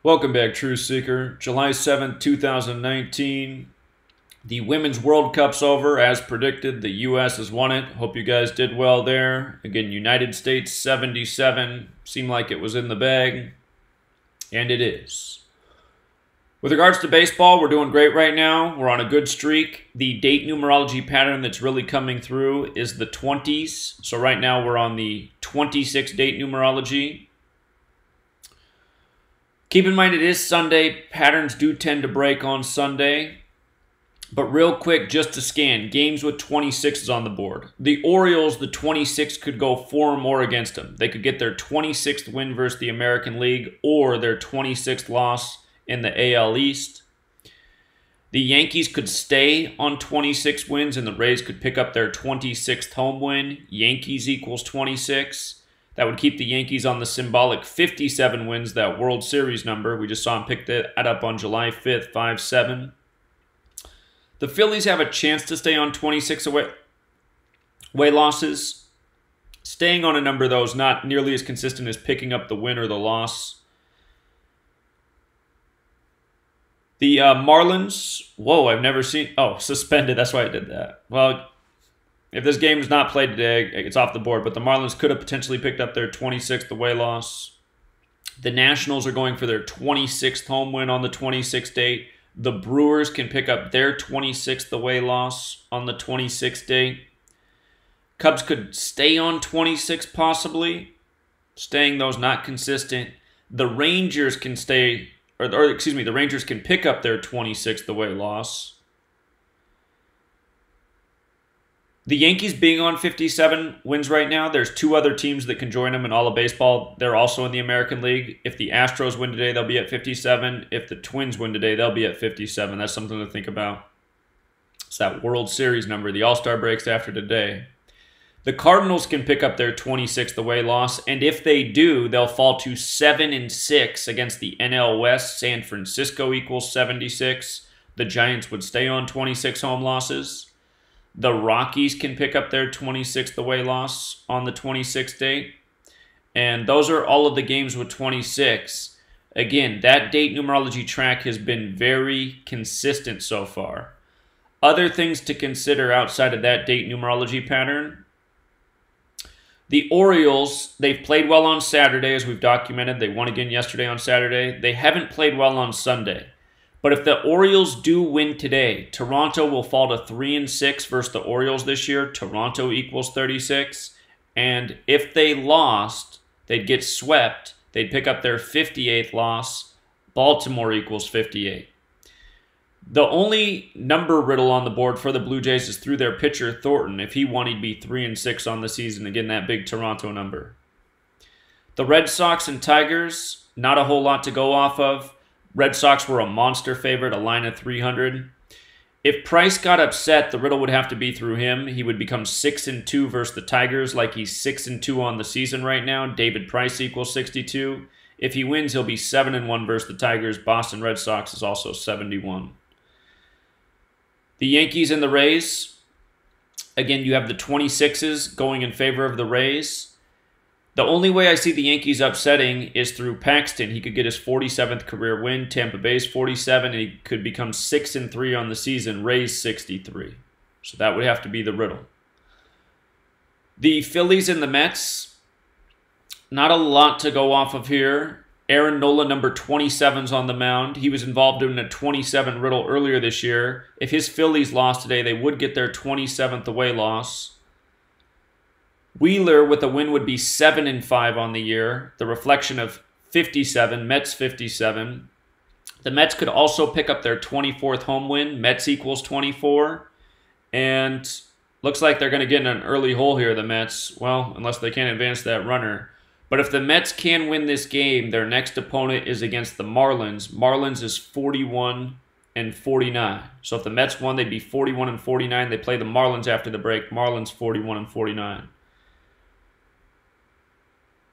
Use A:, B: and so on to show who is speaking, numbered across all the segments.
A: Welcome back, Truth Seeker. July 7th, 2019. The Women's World Cup's over. As predicted, the U.S. has won it. Hope you guys did well there. Again, United States 77. Seemed like it was in the bag. And it is. With regards to baseball, we're doing great right now. We're on a good streak. The date numerology pattern that's really coming through is the 20s. So right now we're on the 26 date numerology. Keep in mind it is Sunday. Patterns do tend to break on Sunday. But real quick, just to scan, games with 26s on the board. The Orioles, the 26 could go 4 or more against them. They could get their 26th win versus the American League or their 26th loss in the AL East. The Yankees could stay on 26 wins and the Rays could pick up their 26th home win. Yankees equals 26. That would keep the Yankees on the symbolic 57 wins, that World Series number. We just saw them pick that up on July 5th, 5-7. The Phillies have a chance to stay on 26 away losses. Staying on a number, though, is not nearly as consistent as picking up the win or the loss. The Marlins, whoa, I've never seen, suspended, that's why I did that. Well, if this game is not played today, it's off the board. But the Marlins could have potentially picked up their 26th away loss. The Nationals are going for their 26th home win on the 26th date. The Brewers can pick up their 26th away loss on the 26th date. Cubs could stay on 26 possibly. Staying those not consistent. The Rangers can stay, the Rangers can pick up their 26th away loss. The Yankees being on 57 wins right now. There's 2 other teams that can join them in all of baseball. They're also in the American League. If the Astros win today, they'll be at 57. If the Twins win today, they'll be at 57. That's something to think about. It's that World Series number. The All-Star breaks after today. The Cardinals can pick up their 26th away loss, and if they do, they'll fall to 7-6 against the NL West. San Francisco equals 76. The Giants would stay on 26 home losses. The Rockies can pick up their 26th away loss on the 26th date. And those are all of the games with 26. Again, that date numerology track has been very consistent so far. Other things to consider outside of that date numerology pattern. The Orioles, they've played well on Saturday, as we've documented. They won again yesterday on Saturday. They haven't played well on Sunday. But if the Orioles do win today, Toronto will fall to 3-6 versus the Orioles this year. Toronto equals 36. And if they lost, they'd get swept. They'd pick up their 58th loss. Baltimore equals 58. The only number riddle on the board for the Blue Jays is through their pitcher, Thornton. If he won, he'd be 3-6 on the season. Again, that big Toronto number. The Red Sox and Tigers, not a whole lot to go off of. Red Sox were a monster favorite, a line of 300. If Price got upset, the riddle would have to be through him. He would become 6-2 versus the Tigers, like he's 6-2 on the season right now. David Price equals 62. If he wins, he'll be 7-1 versus the Tigers. Boston Red Sox is also 71. The Yankees and the Rays. Again, you have the 26s going in favor of the Rays. The only way I see the Yankees upsetting is through Paxton. He could get his 47th career win. Tampa Bay's 47, and he could become 6-3 on the season. Rays 63. So that would have to be the riddle. The Phillies and the Mets. Not a lot to go off of here. Aaron Nola, number 27's on the mound. He was involved in a 27 riddle earlier this year. If his Phillies lost today, they would get their 27th away loss. Wheeler with a win would be 7-5 on the year. The reflection of 57, Mets 57. The Mets could also pick up their 24th home win. Mets equals 24. And looks like they're going to get in an early hole here, the Mets. Well, unless they can't advance that runner. But if the Mets can win this game, their next opponent is against the Marlins. Marlins is 41-49. So if the Mets won, they'd be 41-49. They play the Marlins after the break. Marlins 41-49.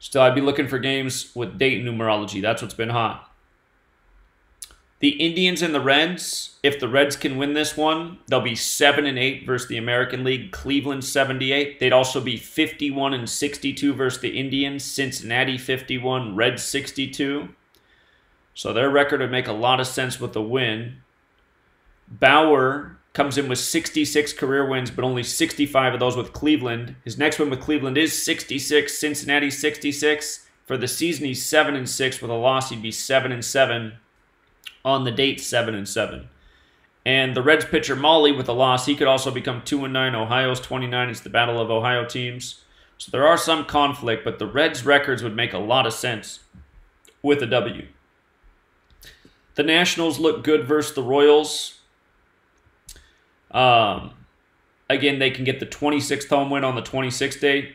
A: Still, I'd be looking for games with date numerology. That's what's been hot. The Indians and the Reds, if the Reds can win this one, they'll be 7-8 versus the American League. Cleveland 78. They'd also be 51-62 versus the Indians. Cincinnati 51, Reds 62. So their record would make a lot of sense with a win. Bauer comes in with 66 career wins, but only 65 of those with Cleveland. His next win with Cleveland is 66. Cincinnati 66. For the season, he's 7-6. With a loss, he'd be 7-7. On the date, 7-7. And the Reds pitcher Molly, with a loss, he could also become 2-9. Ohio's 29. It's the battle of Ohio teams. So there are some conflict, but the Reds' records would make a lot of sense with a W. The Nationals look good versus the Royals. Again, they can get the 26th home win on the 26th date.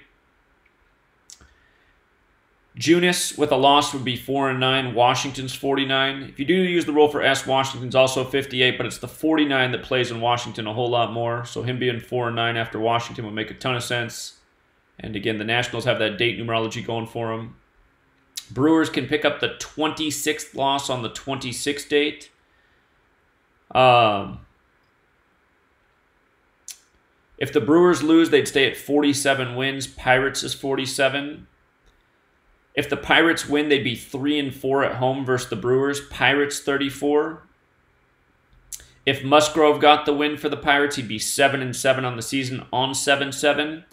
A: Junis with a loss would be 4-9. Washington's 49. If you do use the rule for S, Washington's also 58, but it's the 49 that plays in Washington a whole lot more. So him being 4-9 after Washington would make a ton of sense. And again, the Nationals have that date numerology going for them. Brewers can pick up the 26th loss on the 26th date. If the Brewers lose, they'd stay at 47 wins. Pirates is 47. If the Pirates win, they'd be 3-4 at home versus the Brewers. Pirates 34. If Musgrove got the win for the Pirates, he'd be 7-7 on the season on 7-7.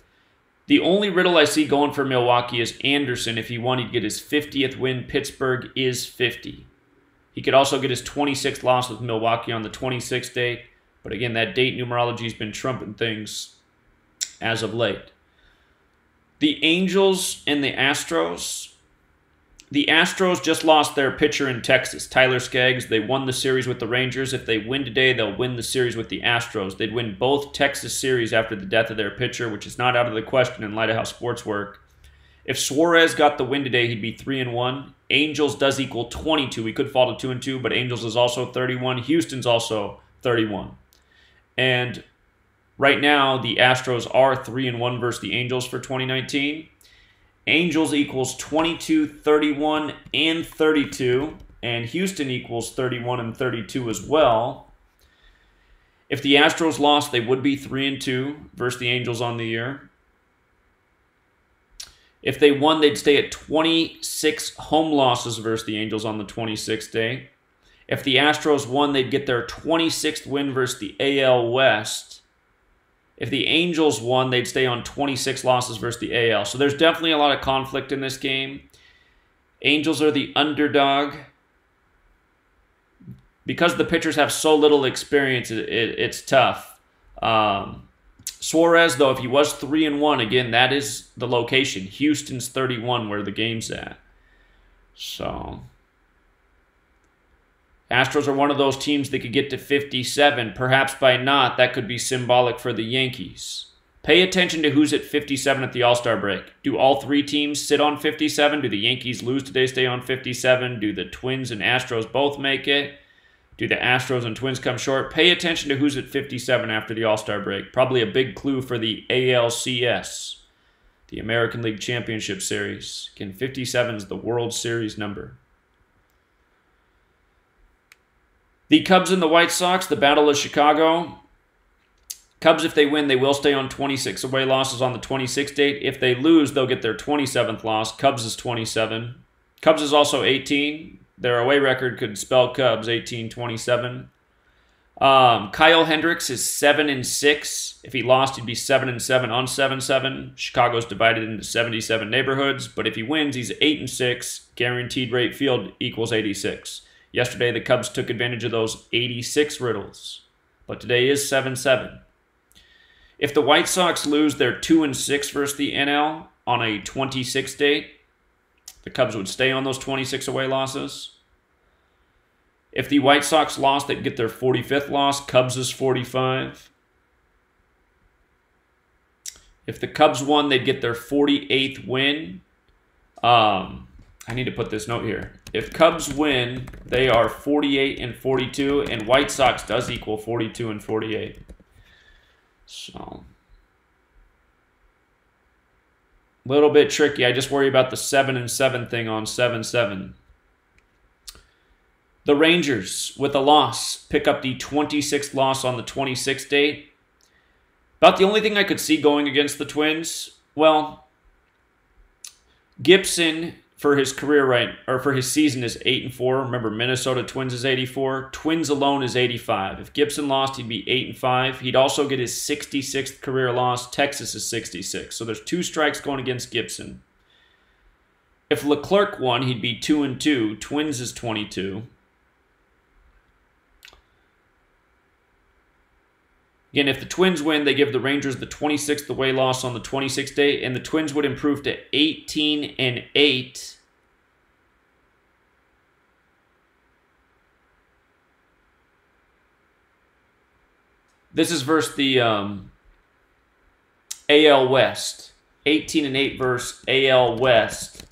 A: The only riddle I see going for Milwaukee is Anderson. If he won, he'd get his 50th win. Pittsburgh is 50. He could also get his 26th loss with Milwaukee on the 26th date. But again, that date numerology has been trumping things as of late. The Angels and the Astros. The Astros just lost their pitcher in Texas, Tyler Skaggs. They won the series with the Rangers. If they win today, they'll win the series with the Astros. They'd win both Texas series after the death of their pitcher, which is not out of the question in light of how sports work. If Suarez got the win today, he'd be 3-1. Angels does equal 22. He could fall to 2-2, but Angels is also 31. Houston's also 31. And right now, the Astros are 3-1 versus the Angels for 2019. Angels equals 22, 31, and 32. And Houston equals 31 and 32 as well. If the Astros lost, they would be 3-2 versus the Angels on the year. If they won, they'd stay at 26 home losses versus the Angels on the 26th day. If the Astros won, they'd get their 26th win versus the AL West. If the Angels won, they'd stay on 26 losses versus the AL. So there's definitely a lot of conflict in this game. Angels are the underdog. Because the pitchers have so little experience, it's tough. Suarez, though, if he was 3-1, again, that is the location. Houston's 31 where the game's at. So Astros are one of those teams that could get to 57. Perhaps by not, that could be symbolic for the Yankees. Pay attention to who's at 57 at the All-Star break. Do all three teams sit on 57? Do the Yankees lose today, stay on 57? Do the Twins and Astros both make it? Do the Astros and Twins come short? Pay attention to who's at 57 after the All-Star break. Probably a big clue for the ALCS, the American League Championship Series. Again, 57 is the World Series number. The Cubs and the White Sox, the Battle of Chicago. Cubs, if they win, they will stay on 26 away losses on the 26th date. If they lose, they'll get their 27th loss. Cubs is 27. Cubs is also 18. Their away record could spell Cubs, 18-27. Kyle Hendricks is 7-6. If he lost, he'd be 7-7 on 7-7. Chicago's divided into 77 neighborhoods. But if he wins, he's 8-6. Guaranteed rate field equals 86. Yesterday, the Cubs took advantage of those 86 riddles, but today is 7-7. If the White Sox lose, they're 2-6 versus the NL on a 26 date. The Cubs would stay on those 26 away losses. If the White Sox lost, they'd get their 45th loss. Cubs is 45. If the Cubs won, they'd get their 48th win. I need to put this note here. If Cubs win, they are 48-42, and White Sox does equal 42-48. So, a little bit tricky. I just worry about the 7-7 thing on 7-7. The Rangers, with a loss, pick up the 26th loss on the 26th date. About the only thing I could see going against the Twins, well, Gibson for his career for his season is 8-4. Remember, Minnesota Twins is 84. Twins alone is 85. If Gibson lost, he'd be 8-5. He'd also get his 66th career loss. Texas is 66. So there's 2 strikes going against Gibson. If Leclerc won, he'd be 2-2. Twins is 22. Again, if the Twins win, they give the Rangers the 26th away loss on the 26th day, and the Twins would improve to 18-8. This is versus the AL West. 18-8 versus AL West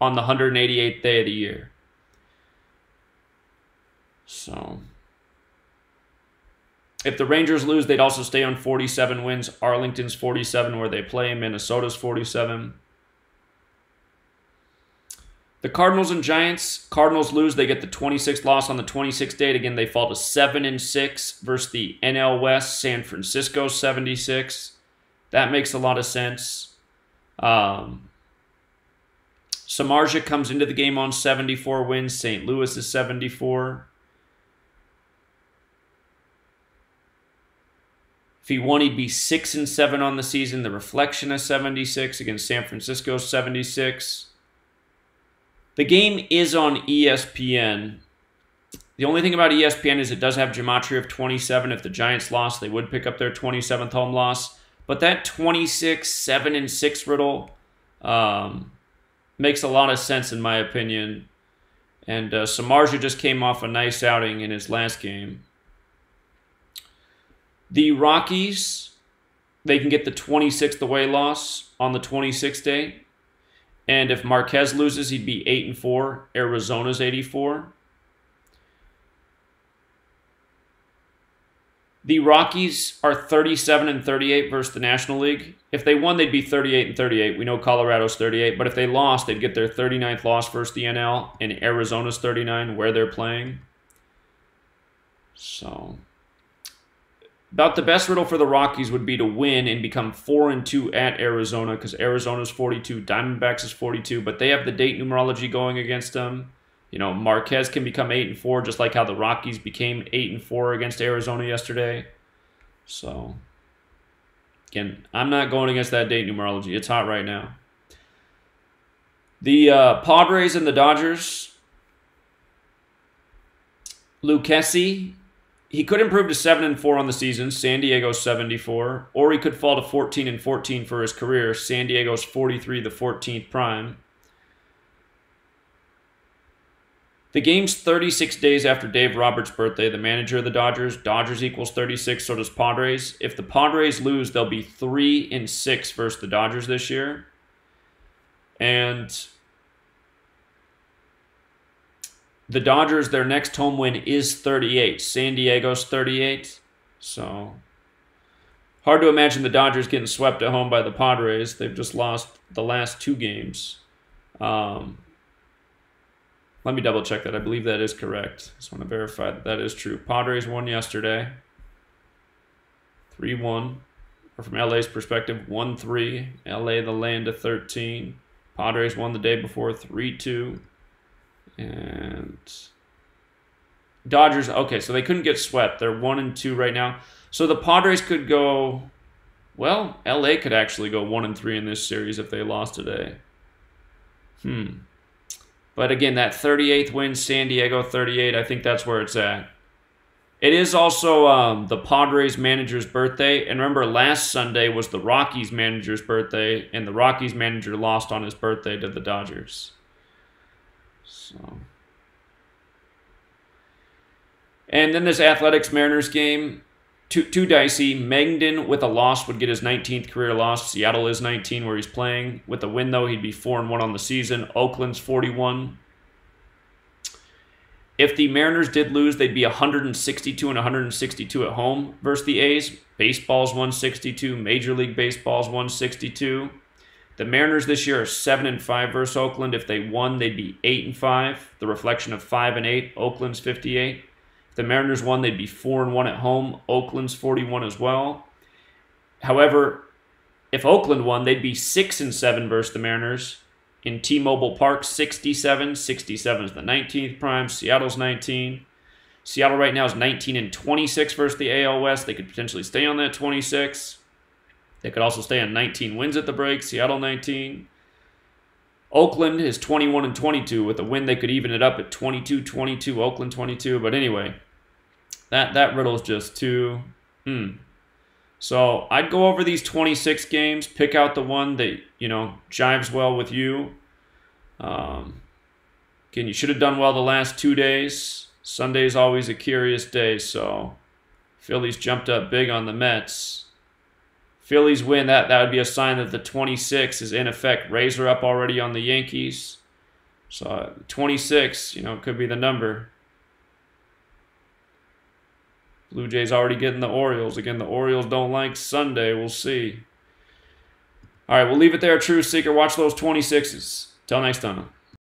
A: on the 188th day of the year. So if the Rangers lose, they'd also stay on 47 wins. Arlington's 47 where they play. Minnesota's 47. The Cardinals and Giants. Cardinals lose, they get the 26th loss on the 26th date. Again, they fall to 7-6 versus the NL West. San Francisco 76. That makes a lot of sense. Samardzija comes into the game on 74 wins. St. Louis is 74. If he won, he'd be 6-7 on the season. The Reflection is 76 against San Francisco 76. The game is on ESPN. The only thing about ESPN is it does have Gematria of 27. If the Giants lost, they would pick up their 27th home loss. But that 26-7-6 riddle makes a lot of sense in my opinion. And Samardzija just came off a nice outing in his last game. The Rockies, they can get the 26th away loss on the 26th day. And if Marquez loses, he'd be 8-4. Arizona's 84. The Rockies are 37-38 versus the National League. If they won, they'd be 38-38. We know Colorado's 38. But if they lost, they'd get their 39th loss versus the NL. And Arizona's 39 where they're playing. So about the best riddle for the Rockies would be to win and become 4-2 at Arizona because Arizona's 42, Diamondbacks is 42, but they have the date numerology going against them. You know, Marquez can become 8-4 just like how the Rockies became 8-4 against Arizona yesterday. So, again, I'm not going against that date numerology. It's hot right now. The Padres and the Dodgers. Lucchesi, he could improve to 7-4 on the season. San Diego's 74. Or he could fall to 14-14 for his career. San Diego's 43, the 14th prime. The game's 36 days after Dave Roberts' birthday, the manager of the Dodgers. Dodgers equals 36, so does Padres. If the Padres lose, they'll be 3-6 versus the Dodgers this year. And the Dodgers, their next home win is 38. San Diego's 38. So hard to imagine the Dodgers getting swept at home by the Padres. They've just lost the last 2 games. Let me double check that. I believe that is correct. Just want to verify that is true. Padres won yesterday. 3-1. Or from LA's perspective, 1-3. LA, the land of 13. Padres won the day before, 3-2. And Dodgers, okay, so they couldn't get swept. They're 1-2 right now. So the Padres could go, well, LA could actually go 1-3 in this series if they lost today. But again, that 38th win, San Diego 38, I think that's where it's at. It is also the Padres manager's birthday. And remember, last Sunday was the Rockies manager's birthday, and the Rockies manager lost on his birthday to the Dodgers. So, and then this Athletics Mariners game, too dicey. Mengden with a loss would get his 19th career loss. Seattle is 19 where he's playing. With a win, though, he'd be 4-1 on the season. Oakland's 41. If the Mariners did lose, they'd be 162 and 162 at home versus the A's. Baseball's 162. Major League Baseball's 162. The Mariners this year are 7-5 versus Oakland. If they won, they'd be 8-5. The reflection of 5-8. Oakland's 58. If the Mariners won, they'd be 4-1 at home. Oakland's 41 as well. However, if Oakland won, they'd be 6-7 versus the Mariners. in T-Mobile Park, 67. 67 is the 19th prime. Seattle's 19. Seattle right now is 19-26 versus the AL West. They could potentially stay on that 26. They could also stay on 19 wins at the break. Seattle 19. Oakland is 21-22. With a win, they could even it up at 22-22. Oakland 22. But anyway, that riddle is just too... So I'd go over these 26 games, pick out the one that, jives well with you. Again, you should have done well the last 2 days. Sunday's always a curious day, so Phillies jumped up big on the Mets. Phillies win, that would be a sign that the 26 is in effect. Rays are up already on the Yankees. So 26, could be the number. Blue Jays already getting the Orioles. Again, the Orioles don't like Sunday. We'll see. All right, we'll leave it there, Truth Seeker. Watch those 26s. Till next time.